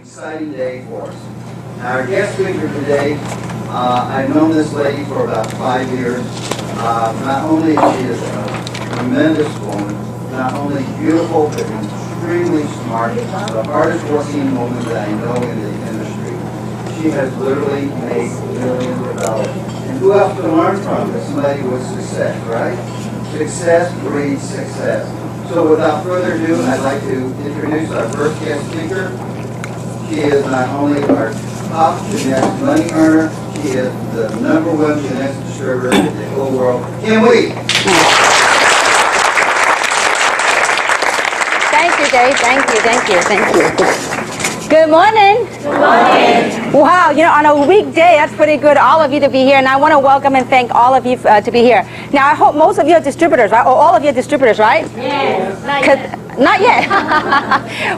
exciting day for us. Now, our guest speaker today, I've known this lady for about 5 years. Not only is she a tremendous woman, not only beautiful, but extremely smart, the hardest working woman that I know in the industry. She has literally made millions of dollars. And who else to learn from is somebody with success, right? Success breeds success. So without further ado, I'd like to introduce our first guest speaker. She is not only our top Genex money earner, she is the #1 Genex distributor in the whole world. Kim Wee. Thank you, Dave. Thank you. Good morning. Good morning. Wow, on a weekday, that's pretty good, all of you to be here. And I want to welcome and thank all of you to be here. Now, I hope most of you are distributors, right? Or all of you are distributors, right? Yes. Not yet.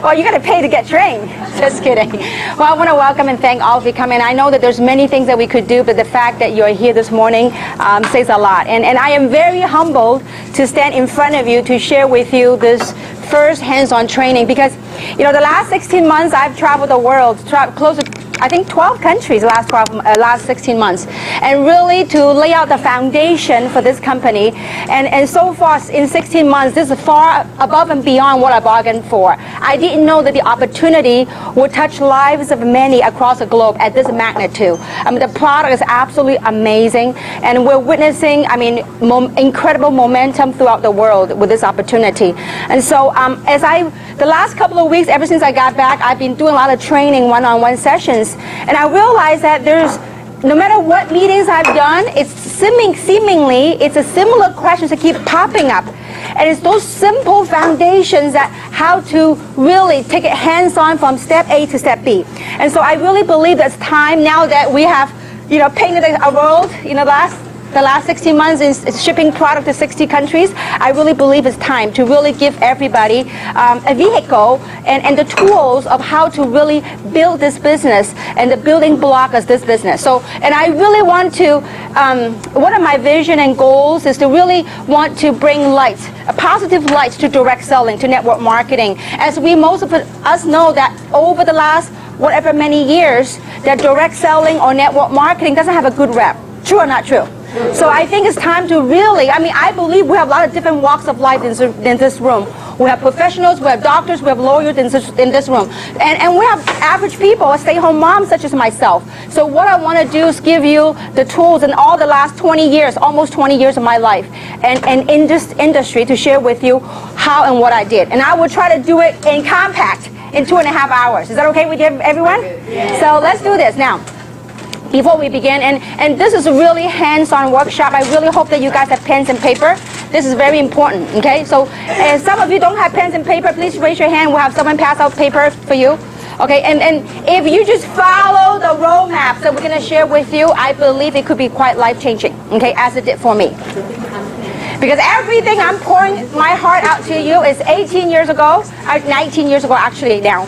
Well, you got to pay to get trained. Just kidding. Well, I want to welcome and thank all of you coming. I know that there's many things that we could do, but the fact that you're here this morning says a lot. And I am very humbled to stand in front of you to share with you this first hands-on training, because the last 16 months I've traveled the world, close to I think 12 countries last 16 months, and really to lay out the foundation for this company. And so far in 16 months, this is far above and beyond what I bargained for. I didn't know that the opportunity would touch lives of many across the globe at this magnitude. The product is absolutely amazing, and we're witnessing, incredible momentum throughout the world with this opportunity. And so the last couple of weeks, ever since I got back, I've been doing a lot of training, one-on-one sessions, and I realized that no matter what meetings I've done, it's seemingly it's a similar questions that keep popping up. And it's those simple foundations that how to really take it hands-on from step A to step B. And so I really believe it's time now that we have, painted a world, the last 16 months is shipping product to 60 countries. I really believe it's time to really give everybody a vehicle and the tools of how to really build this business and the building block of this business. So, and I really want to, one of my vision and goals is to really want to bring light, a positive light to direct selling, to network marketing. As most of us know that over the last whatever many years, that direct selling or network marketing doesn't have a good rep. True or not true? So I think it's time to really, I believe we have a lot of different walks of life in this room. We have professionals, we have doctors, we have lawyers in this room. And we have average people, stay-home moms such as myself. So what I want to do is give you the tools in all the last 20 years, almost 20 years of my life, and in this industry to share with you how and what I did. And I will try to do it in compact in 2.5 hours. Is that okay with everyone? Yes. So let's do this now. Before we begin, and this is a really hands-on workshop. I really hope that you guys have pens and paper. This is very important, okay? So if some of you don't have pens and paper, please raise your hand. We'll have someone pass out paper for you. Okay, and if you just follow the roadmap that we're going to share with you, I believe it could be quite life-changing, okay, as it did for me. Because everything I'm pouring my heart out to you is 18 years ago, 19 years ago actually now.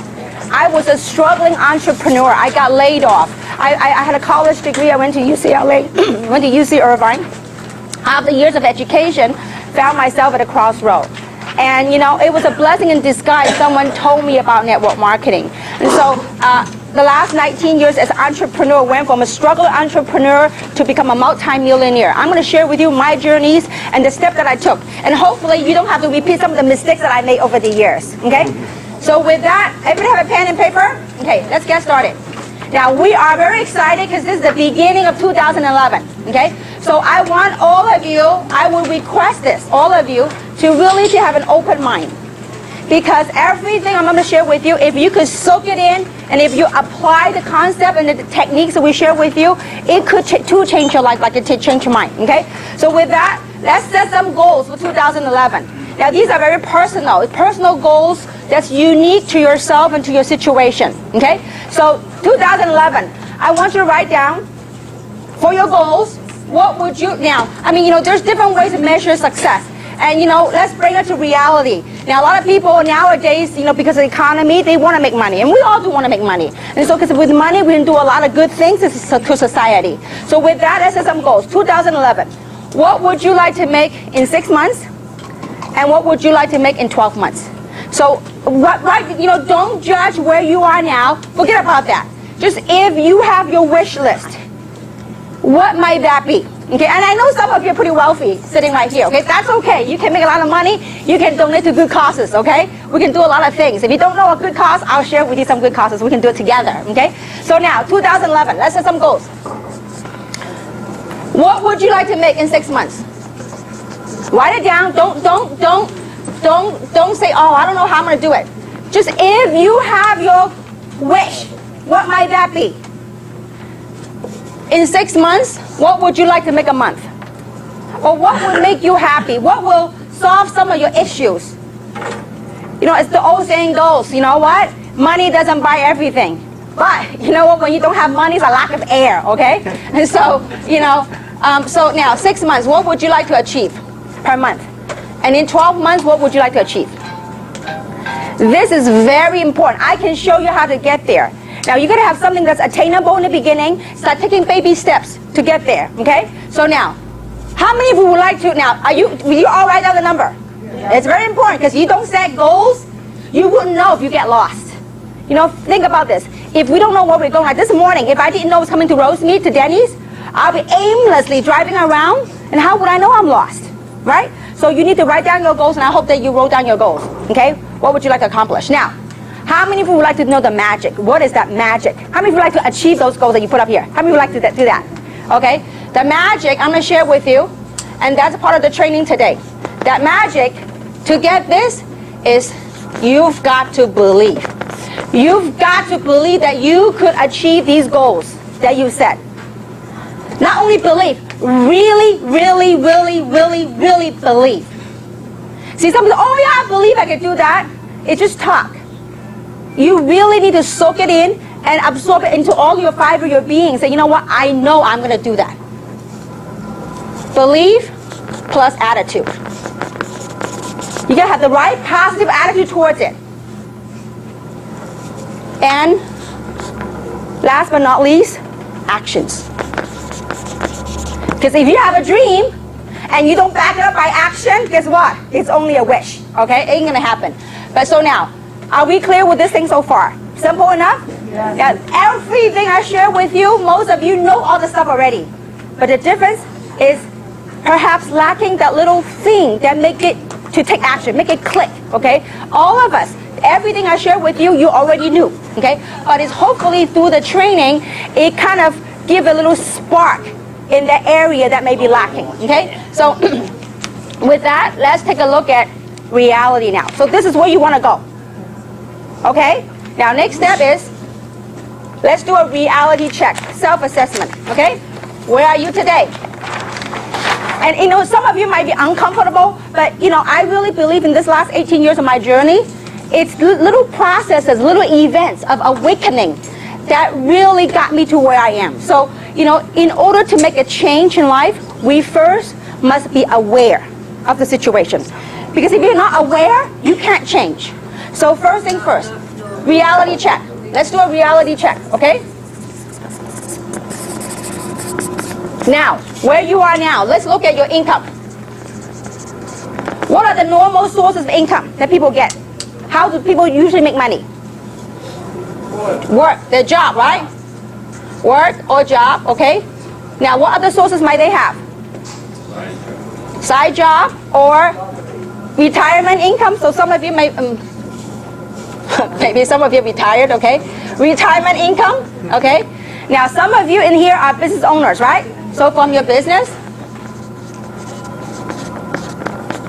I was a struggling entrepreneur. I got laid off. I had a college degree. I went to UCLA, went to UC Irvine. After years of education, found myself at a crossroad. And, it was a blessing in disguise. Someone told me about network marketing. And so the last 19 years as an entrepreneur went from a struggling entrepreneur to become a multi-millionaire. I'm going to share with you my journeys and the steps that I took. And hopefully you don't have to repeat some of the mistakes that I made over the years. Okay? So with that, everybody have a pen and paper? Okay, let's get started. Now, we are very excited because this is the beginning of 2011, okay? So I want all of you, I will request this, all of you, to really have an open mind. Because everything I'm going to share with you, if you could soak it in, and if you apply the concept and the techniques that we share with you, it could change your life like it did change your mind, okay? So with that, let's set some goals for 2011. Now, these are very personal goals that's unique to yourself and to your situation, okay? So 2011, I want you to write down for your goals, what would you, now, there's different ways to measure success. And, let's bring it to reality. Now, a lot of people nowadays, because of the economy, they want to make money. And we all do want to make money. And so, because with money, we can do a lot of good things to society. So with that, let's set some goals. 2011, what would you like to make in 6 months? And what would you like to make in 12 months? So right, don't judge where you are now. Forget about that. Just if you have your wish list, what might that be? Okay, and I know some of you are pretty wealthy sitting right here, okay? That's okay. You can make a lot of money. You can donate to good causes, okay? We can do a lot of things. If you don't know a good cause, I'll share with you some good causes. We can do it together, okay? So now, 2011, let's set some goals. What would you like to make in 6 months? Write it down. Don't say, oh, I don't know how I'm going to do it. Just if you have your wish, what might that be? In 6 months, what would you like to make a month? Or what would make you happy? What will solve some of your issues? It's the old saying goes, you know what? Money doesn't buy everything. But, you know what? When you don't have money, it's a lack of air, okay? And so, so now 6 months, what would you like to achieve per month? And in 12 months, what would you like to achieve? This is very important. I can show you how to get there. Now, you're going to have something that's attainable in the beginning. Start taking baby steps to get there, okay? So now, how many of you would like to, now, will you all write down the number? Yeah. It's very important because you don't set goals, you wouldn't know if you get lost. Think about this. If we don't know where we're going, like this morning, if I didn't know I was coming to Rosemead, to Denny's, I'll be aimlessly driving around, and how would I know I'm lost, right? So you need to write down your goals, and I hope that you wrote down your goals, okay? What would you like to accomplish? Now, how many of you would like to know the magic? What is that magic? How many of you would like to achieve those goals that you put up here? How many of you would like to do that? Okay? The magic I'm going to share with you, and that's part of the training today. That magic, to get this, is you've got to believe. You've got to believe that you could achieve these goals that you set. Not only believe, really, really, really, really, really believe. See, some people, oh yeah, I believe I can do that. It's just talk. You really need to soak it in and absorb it into all your fiber of your being. Say, you know what? I know I'm going to do that. Believe plus attitude. You got to have the right positive attitude towards it. And last but not least, actions. Because if you have a dream and you don't back it up by action, guess what? It's only a wish. Okay? It ain't going to happen. But so now, are we clear with this thing so far? Simple enough? Yes. Yeah, everything I share with you, most of you know all the stuff already. But the difference is perhaps lacking that little thing that make it to take action, make it click, okay? All of us, everything I share with you, you already knew, okay? But it's hopefully through the training, it kind of give a little spark in the area that may be lacking, okay? So with that, let's take a look at reality now. So this is where you want to go. Okay? Now, next step is, let's do a reality check, self-assessment, okay? Where are you today? And, some of you might be uncomfortable, but, I really believe in this last 18 years of my journey, it's little processes, little events of awakening that really got me to where I am. So, in order to make a change in life, we first must be aware of the situation. Because if you're not aware, you can't change. So first thing first, reality check. Let's do a reality check, okay? Now, where you are now, let's look at your income. What are the normal sources of income that people get? How do people usually make money? Work, their job, right? Work or job, okay? Now, what other sources might they have? Side job or retirement income. So some of you may, maybe some of you retired, okay? Retirement income, okay? Now, some of you in here are business owners, right? So from your business,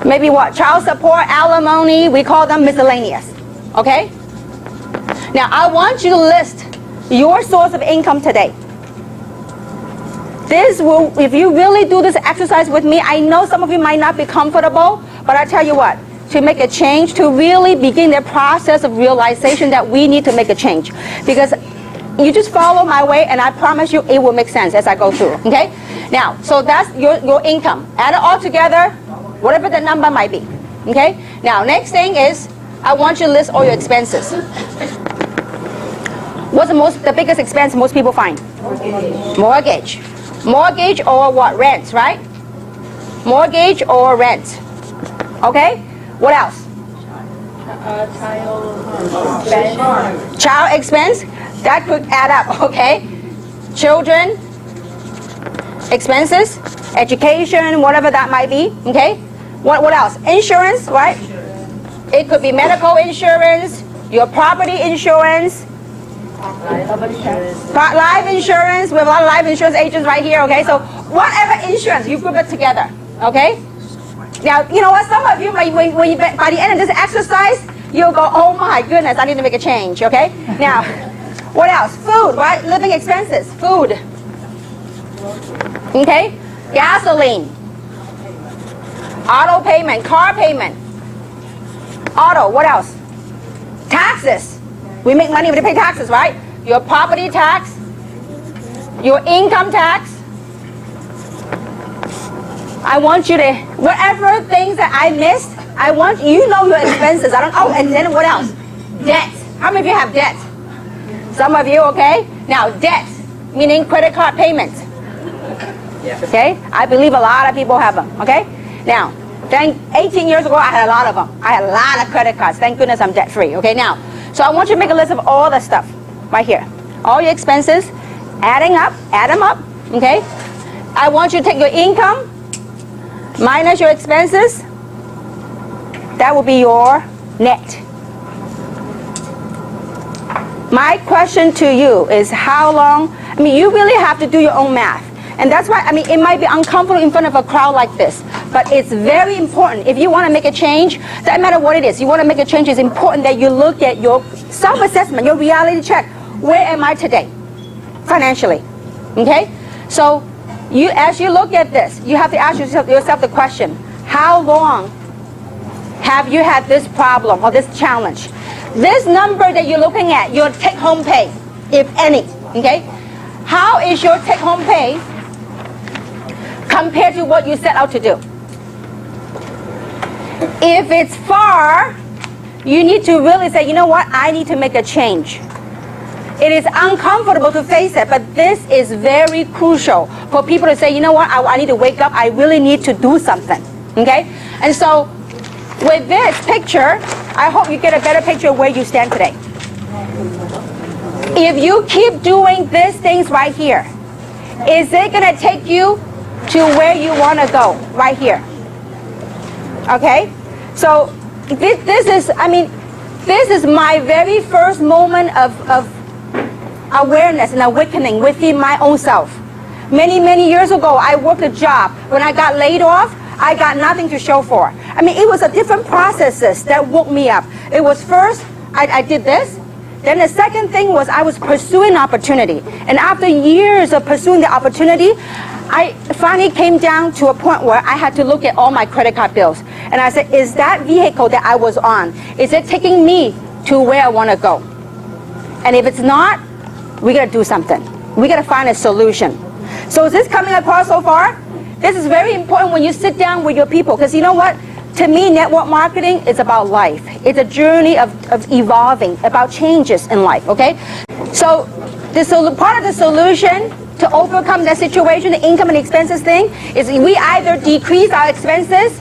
maybe what? Child support, alimony, we call them miscellaneous, okay? Now, I want you to list your source of income today. This will, if you really do this exercise with me, I know some of you might not be comfortable, but I tell you what, to make a change, to really begin the process of realization that we need to make a change. Because you just follow my way, and I promise you it will make sense as I go through, okay? Now, so that's your income. Add it all together, whatever the number might be, okay? Now, next thing is, I want you to list all your expenses. What's the biggest expense most people find? Mortgage. Mortgage or what? Rent, right? Mortgage or rent. Okay? What else? Child expense, that could add up, okay? Children expenses, education, whatever that might be, okay? What else? Insurance, right? It could be medical insurance, your property insurance, life insurance. We have a lot of life insurance agents right here, okay? So whatever insurance, you group it together, okay? Now, you know what? Some of you, when you, by the end of this exercise, you'll go, oh my goodness, I need to make a change, okay? Now, what else? Food, right? Living expenses, food. Okay? Gasoline. Auto payment, car payment. Auto, what else? Taxes. We make money when we pay taxes, right? Your property tax, your income tax. I want you to, whatever things that I missed, I want you know your expenses. I don't. Oh, and then what else? Debt. How many of you have debt? Some of you, okay? Now, debt, meaning credit card payments. Okay? I believe a lot of people have them. Okay? Now, 18 years ago, I had a lot of them. I had a lot of credit cards. Thank goodness I'm debt free. Okay? Now, so I want you to make a list of all the stuff right here. All your expenses, add them up. Okay? I want you to take your income minus your expenses. That will be your net. My question to you is how long, I mean, you really have to do your own math. And that's why, I mean, it might be uncomfortable in front of a crowd like this, but it's very important. If you want to make a change, doesn't matter what it is, you want to make a change, it's important that you look at your self-assessment, your reality check. Where am I today, financially? Okay? So, as you look at this, you have to ask yourself the question, how long have you had this problem or this challenge? This number that you're looking at, your take-home pay, if any, okay? How is your take-home pay compared to what you set out to do? If it's far, you need to really say, you know what, I need to make a change. It is uncomfortable to face it, but this is very crucial for people to say, you know what, I need to wake up, I really need to do something, okay? And so, with this picture, I hope you get a better picture of where you stand today. If you keep doing these things right here, is it going to take you to where you want to go right here? Okay? So this is, I mean, this is my very first moment of awareness and awakening within my own self. Many years ago, I worked a job. When I got laid off, I got nothing to show for. I mean, it was a different processes that woke me up. It was first, I did this. Then the second thing was I was pursuing opportunity. And after years of pursuing the opportunity, I finally came down to a point where I had to look at all my credit card bills. And I said, is that vehicle that I was on, is it taking me to where I want to go? And if it's not, we got to do something. We got to find a solution. So is this coming across so far? This is very important when you sit down with your people, because you know what? To me, network marketing is about life. It's a journey of evolving, about changes in life, okay? So part of the solution to overcome that situation, the income and expenses thing, is we either decrease our expenses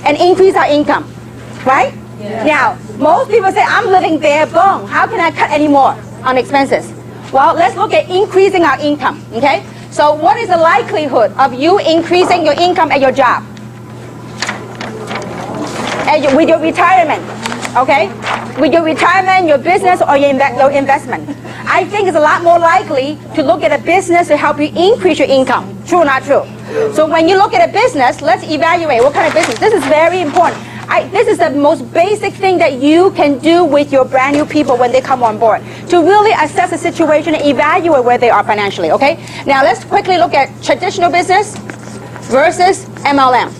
and increase our income, right? Yeah. Now, most people say, I'm living bare bone. How can I cut any more on expenses? Well, let's look at increasing our income, okay? So what is the likelihood of you increasing your income at your job? With your retirement, okay? With your retirement, your business, or your investment. I think it's a lot more likely to look at a business to help you increase your income. True or not true? So when you look at a business, let's evaluate what kind of business. This is very important. This is the most basic thing that you can do with your brand new people when they come on board, to really assess the situation and evaluate where they are financially, okay? Now let's quickly look at traditional business versus MLM.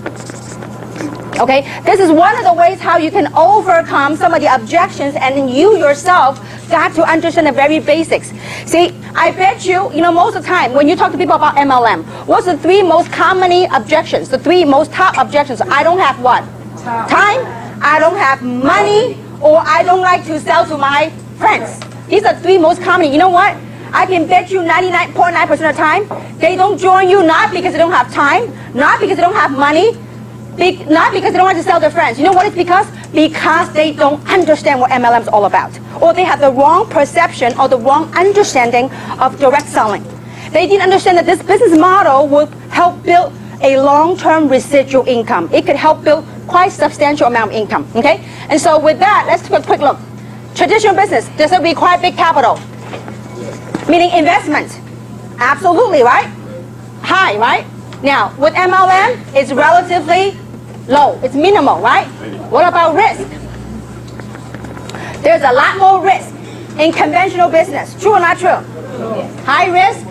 Okay, this is one of the ways how you can overcome some of the objections, and you yourself got to understand the very basics. See, I bet you know, most of the time when you talk to people about MLM, what's the three most commonly objections, the three most top objections? I don't have what? Time, I don't have money, or I don't like to sell to my friends. These are three most common. You know what? I can bet you 99.9% of the time, they don't join you not because they don't have time, not because they don't have money, Not because they don't want to sell their friends. You know what it's because? Because they don't understand what MLM is all about. Or they have the wrong perception or the wrong understanding of direct selling. They didn't understand that this business model would help build a long-term residual income. It could help build quite substantial amount of income, okay? And so with that, let's take a quick look. Traditional business, does it require big capital? Meaning investment. Absolutely, right? High, right? Now, with MLM, it's relatively low. It's minimal, right? What about risk? There's a lot more risk in conventional business. True or not true? High risk,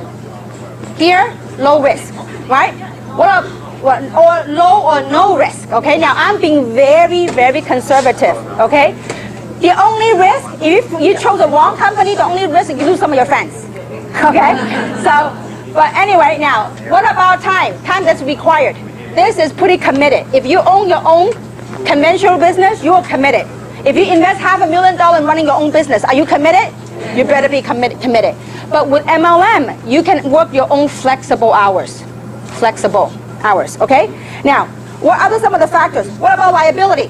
here, low risk, right? Or low or no risk, okay? Now, I'm being very, very conservative, okay? The only risk, if you chose the wrong company, the only risk is you lose some of your friends, okay? So, but anyway, now, what about time? Time that's required. This is pretty committed. If you own your own conventional business, you are committed. If you invest $500,000 in running your own business, are you committed? You better be committed. But with MLM, you can work your own flexible hours. Flexible hours, okay? Now, what are some of the factors? What about liability?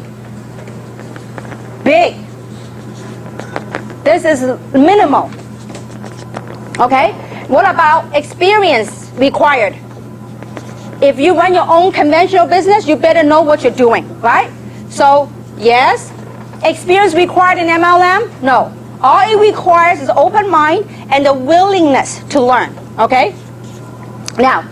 Big. This is minimal, okay? What about experience required? If you run your own conventional business, you better know what you're doing, right? So, yes, experience required in MLM? No. All it requires is open mind and the willingness to learn, okay? Now,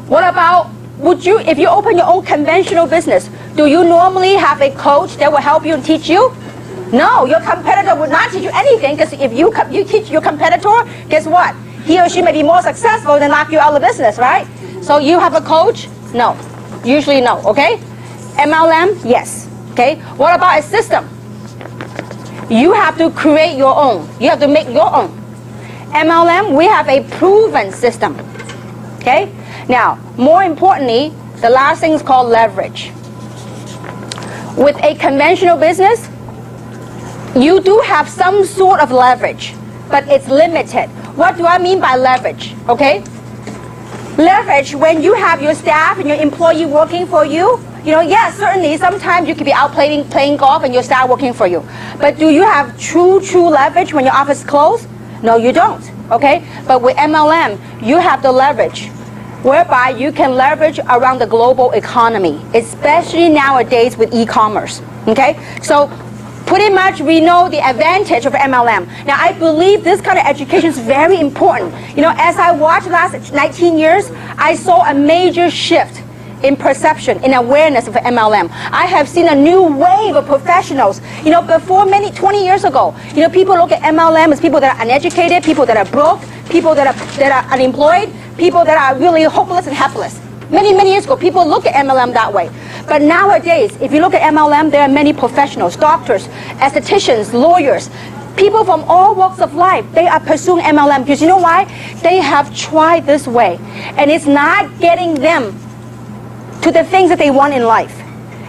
what about, if you open your own conventional business, do you normally have a coach that will help you and teach you? No, your competitor would not teach you anything, because if you teach your competitor, guess what? He or she may be more successful than knock you out of the business, right? So you have a coach? No. Usually no, okay? MLM? Yes. Okay? What about a system? You have to create your own. You have to make your own. MLM, we have a proven system. Okay? Now, more importantly, the last thing is called leverage. With a conventional business, you do have some sort of leverage, but it's limited. What do I mean by leverage? Okay? Leverage, when you have your staff and your employee working for you, yes, certainly sometimes you could be out playing golf and your staff working for you. But do you have true leverage when your office is closed? No, you don't. Okay? But with MLM, you have the leverage, whereby you can leverage around the global economy, especially nowadays with e-commerce. Okay? So pretty much we know the advantage of MLM. Now, I believe this kind of education is very important. As I watched the last 19 years, I saw a major shift in perception, in awareness of MLM. I have seen a new wave of professionals. Before 20 years ago, people look at MLM as people that are uneducated, people that are broke, people that are unemployed, people that are really hopeless and helpless. Many years ago, people look at MLM that way. But nowadays, if you look at MLM, there are many professionals, doctors, estheticians, lawyers, people from all walks of life. They are pursuing MLM because you know why? They have tried this way, and it's not getting them to the things that they want in life.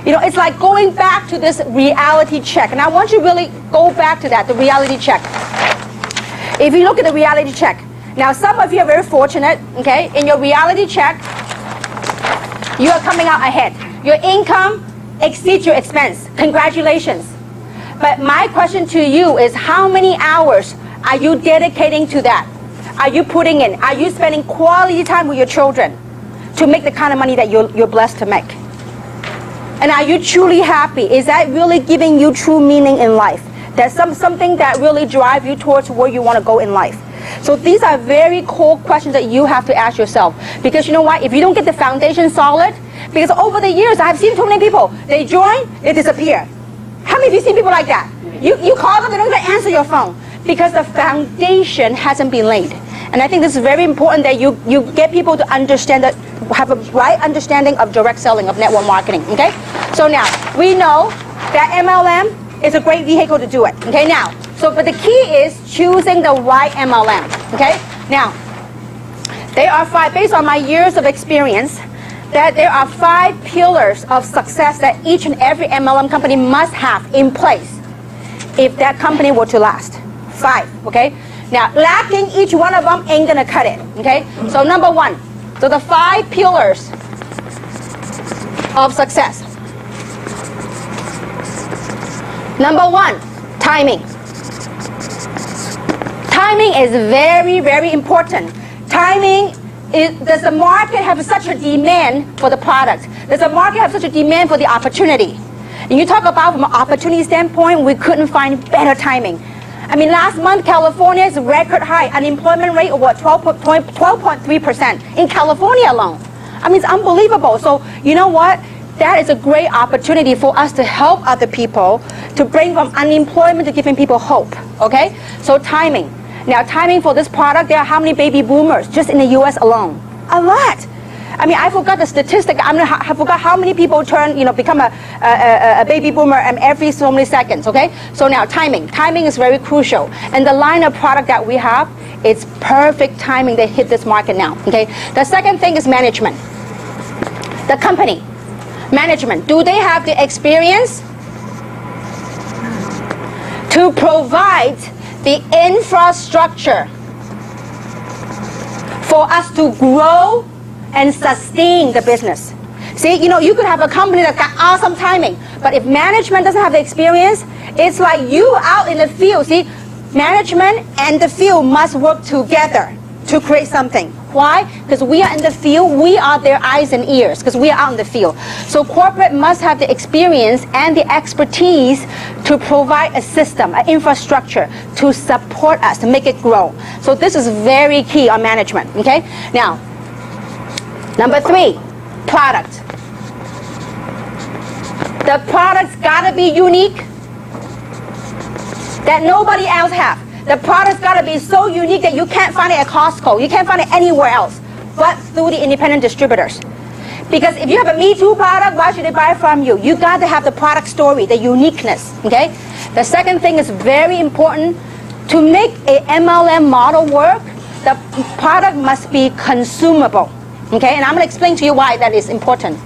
It's like going back to this reality check. And I want you to really go back to that, the reality check. If you look at the reality check, now some of you are very fortunate, okay? In your reality check, you are coming out ahead. Your income exceeds your expense. Congratulations. But my question to you is, how many hours are you dedicating to that? Are you putting in? Are you spending quality time with your children to make the kind of money that you're blessed to make? And are you truly happy? Is that really giving you true meaning in life? That's something that really drives you towards where you want to go in life. So these are very core questions that you have to ask yourself. Because you know what? If you don't get the foundation solid, because over the years, I've seen too many people, they join, they disappear. How many of you seen people like that? You call them, they don't even answer your phone. Because the foundation hasn't been laid. And I think this is very important that you get people to understand that, have a right understanding of direct selling, of network marketing, okay? So now, we know that MLM is a great vehicle to do it, okay? Now, but the key is choosing the right MLM, okay? Now, there are 5, based on my years of experience, that there are 5 pillars of success that each and every MLM company must have in place if that company were to last. 5, okay? Now, lacking each one of them ain't gonna cut it, okay? So number 1, so the 5 pillars of success. Number one, timing. Timing is very, very important. Timing is, does the market have such a demand for the product? Does the market have such a demand for the opportunity? And you talk about from an opportunity standpoint, we couldn't find better timing. I mean, last month, California's record high unemployment rate of what, 12.3% in California alone. I mean, it's unbelievable. So, you know what? That is a great opportunity for us to help other people, to bring from unemployment to giving people hope, okay? So timing. Now, timing for this product, there are how many baby boomers just in the U.S. alone? A lot. I mean, I forgot the statistic. I forgot how many people become a baby boomer every so many seconds, okay? So now, timing. Timing is very crucial. And the line of product that we have, it's perfect timing to hit this market now, okay? The second thing is management. The company. Management. Do they have the experience to provide the infrastructure for us to grow and sustain the business? See, you could have a company that's got awesome timing, but if management doesn't have the experience, it's like you out in the field. See, management and the field must work together to create something. Why? Because we are in the field, we are their eyes and ears, because we are out in the field. So corporate must have the experience and the expertise to provide a system, an infrastructure to support us, to make it grow. So this is very key on management, okay? Now, number 3, product. The product's gotta be unique that nobody else have. The product's got to be so unique that you can't find it at Costco. You can't find it anywhere else but through the independent distributors. Because if you have a Me Too product, why should they buy from you? You got to have the product story, the uniqueness, okay? The second thing is very important. To make a MLM model work, the product must be consumable, okay? And I'm going to explain to you why that is important.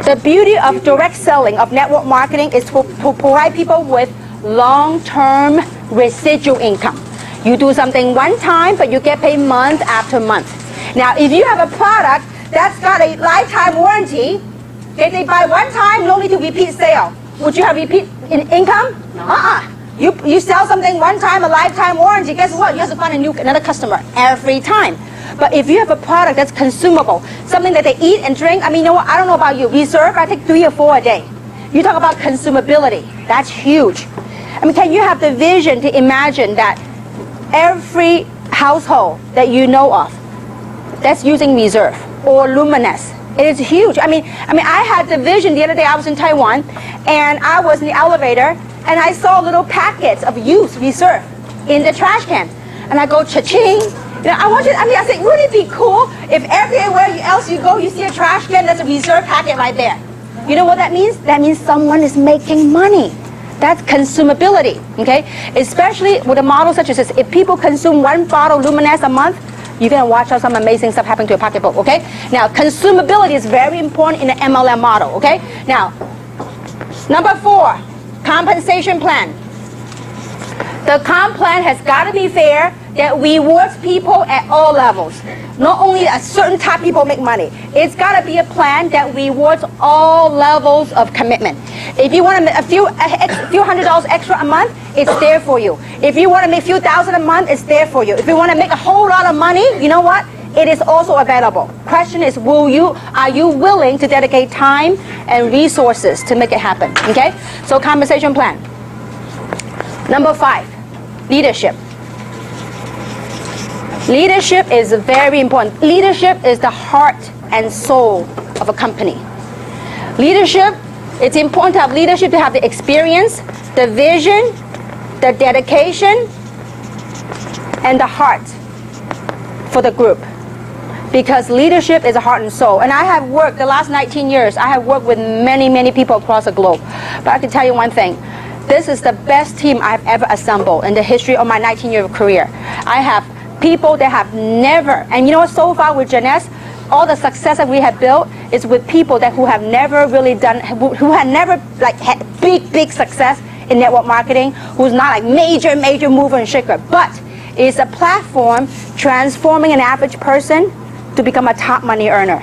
The beauty of direct selling, of network marketing, is to provide people with long-term residual income. You do something one time, but you get paid month after month. Now, if you have a product that's got a lifetime warranty, if they buy one time, no need to repeat sale. Would you have repeat income? You sell something one time, a lifetime warranty, guess what? You have to find another customer every time. But if you have a product that's consumable, something that they eat and drink, I mean, you know what? I don't know about you. Reserve, I take 3 or 4 a day. You talk about consumability. That's huge. I mean, can you have the vision to imagine that every household that you know of that's using Reserve or Luminous, it is huge. I mean, I had the vision the other day. I was in Taiwan, and I was in the elevator, and I saw little packets of used Reserve in the trash can, and I go cha-ching. I said, wouldn't it be cool if everywhere else you go, you see a trash can that's a Reserve packet right there? You know what that means? That means someone is making money. That's consumability, okay? Especially with a model such as this. If people consume 1 bottle Luminous a month, you're going to watch out some amazing stuff happen to your pocketbook, okay? Now, consumability is very important in the MLM model, okay? Now, number 4, compensation plan. The comp plan has got to be fair, that rewards people at all levels. Not only a certain type of people make money. It's got to be a plan that rewards all levels of commitment. If you want to make a few $100s extra a month, it's there for you. If you want to make a few thousand a month, it's there for you. If you want to make a whole lot of money, you know what? It is also available. Question is, are you willing to dedicate time and resources to make it happen? Okay? So compensation plan. Number 5, leadership. Leadership is very important. Leadership is the heart and soul of a company. Leadership, it's important to have leadership, to have the experience, the vision, the dedication, and the heart for the group. Because leadership is a heart and soul. And I have worked, the last 19 years, I have worked with many, many people across the globe. But I can tell you one thing. This is the best team I've ever assembled in the history of my 19-year career. I have people that have never, and you know what, so far with Jeunesse, all the success that we have built is with people who have never really done, who had never had big success in network marketing, who's not like major mover and shaker, but it's a platform transforming an average person to become a top money earner.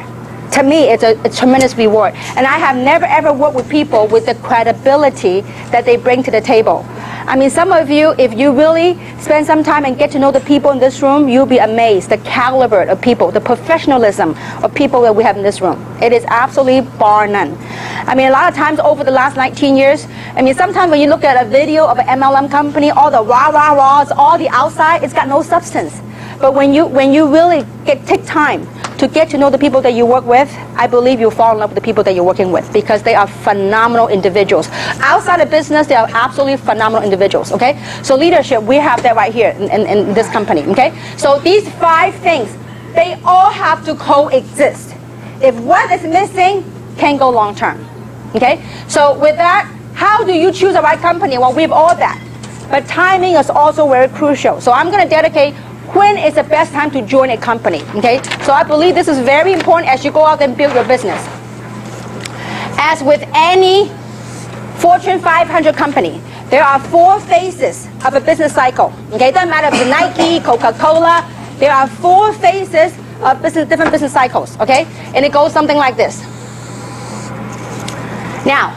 to me, it's a tremendous reward. And I have never ever worked with people with the credibility that they bring to the table. I mean, some of you, if you really spend some time and get to know the people in this room, you'll be amazed the caliber of people, the professionalism of people that we have in this room. It is absolutely bar none. I mean, a lot of times over the last 19 years, I mean, sometimes when you look at a video of an MLM company, all the rah, all the outside, it's got no substance. But when you really take time to get to know the people that you work with, I believe you'll fall in love with the people that you're working with because they are phenomenal individuals. Outside of business, they are absolutely phenomenal individuals, okay? So leadership, we have that right here in this company, okay? So these 5 things, they all have to coexist. If one is missing, can't go long term, okay? So with that, how do you choose the right company? Well, we have all that. But timing is also very crucial. So I'm going to dedicate when is the best time to join a company, okay? So I believe this is very important as you go out and build your business. As with any Fortune 500 company, there are 4 phases of a business cycle, okay? It doesn't matter if it's Nike, Coca-Cola, there are 4 phases of different business cycles, okay? And it goes something like this. Now,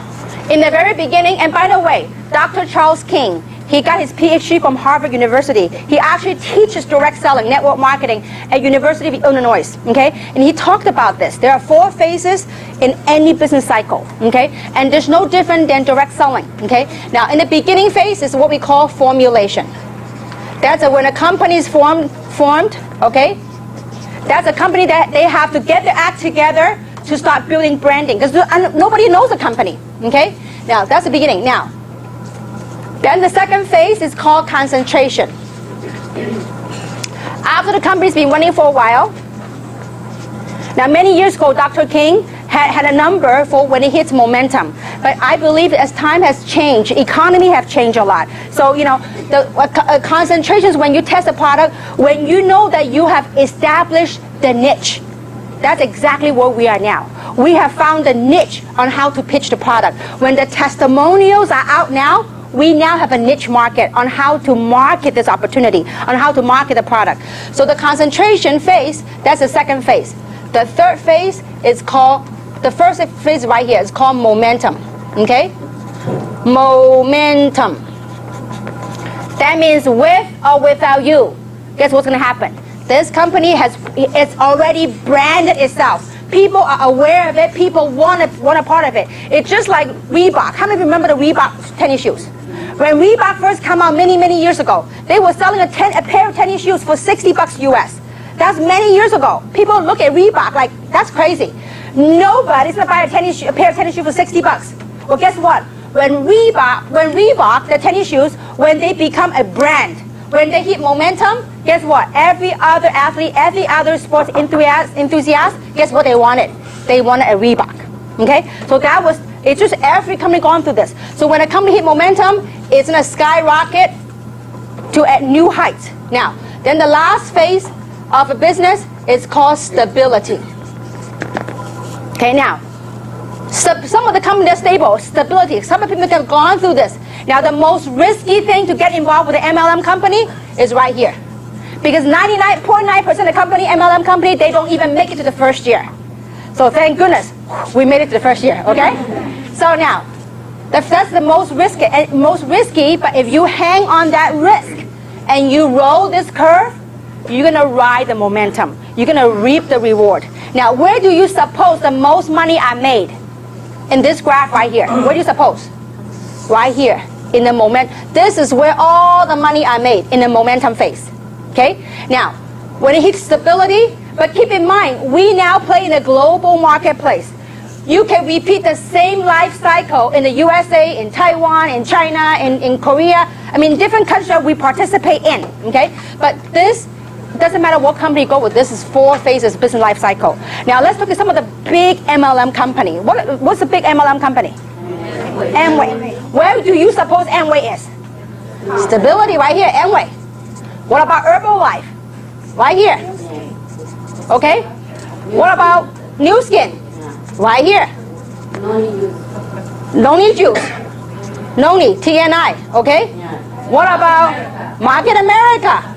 in the very beginning, and by the way, Dr. Charles King, he got his PhD from Harvard University. He actually teaches direct selling, network marketing at University of Illinois, okay? And he talked about this. There are 4 phases in any business cycle, okay? And there's no different than direct selling, okay? Now, in the beginning phase is what we call formulation. That's when a company is formed, okay? That's a company that they have to get their act together to start building branding because nobody knows the company, okay? Now, that's the beginning. Now, then the second phase is called concentration. After the company's been running for a while, now many years ago, Dr. King had a number for when it hits momentum. But I believe as time has changed, economy have changed a lot. So, you know, the concentrations when you test a product, when you know that you have established the niche. That's exactly where we are now. We have found the niche on how to pitch the product. When the testimonials are out now, we now have a niche market on how to market this opportunity, on how to market the product. So the concentration phase, that's the second phase. The third phase is called, the first phase right here is called momentum, okay? Momentum. That means with or without you, guess what's gonna happen? This company it's already branded itself. People are aware of it, people want a part of it. It's just like Reebok. How many remember the Reebok tennis shoes? When Reebok first came out many years ago, they were selling a pair of tennis shoes for $60 US. That's many years ago. People look at Reebok like, that's crazy. Nobody's gonna buy a pair of tennis shoes for $60. Well, guess what? When Reebok, the tennis shoes, when they become a brand, when they hit momentum, guess what? Every other athlete, every other sports enthusiast, guess what they wanted? They wanted a Reebok. Okay? So that was, it's just every company gone through this. So when a company hit momentum, it's gonna skyrocket to at new heights. Now, then the last phase of a business is called stability. Okay, now, some of the companies are stable, stability. Some of the people have gone through this. Now, the most risky thing to get involved with an MLM company is right here. Because 99.9% of the company, MLM company, they don't even make it to the first year. So thank goodness we made it to the first year, okay? So now, that's the most risky, but if you hang on that risk and you roll this curve, you're gonna ride the momentum. You're gonna reap the reward. Now, where do you suppose the most money I made? In this graph right here. Where do you suppose? Right here, in the moment. This is where all the money I made in the momentum phase. Okay? Now, when it hits stability, but keep in mind, we now play in a global marketplace. You can repeat the same life cycle in the USA, in Taiwan, in China, in Korea. I mean, different countries that we participate in. Okay? But this doesn't matter what company you go with. This is 4 phases business life cycle. Now, let's look at some of the big MLM company. What's a big MLM company? Amway. Where do you suppose Amway is? Stability right here, Amway. What about Herbalife? Right here. Okay? What about New Skin? Right here. Noni Juice. Noni, TNI. Okay? What about Market America?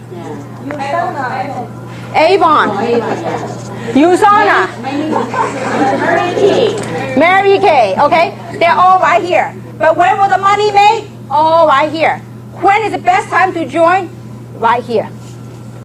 Avon. Usana. Mary Kay. Okay? They're all right here. But when will the money made? All right here. When is the best time to join? Right here.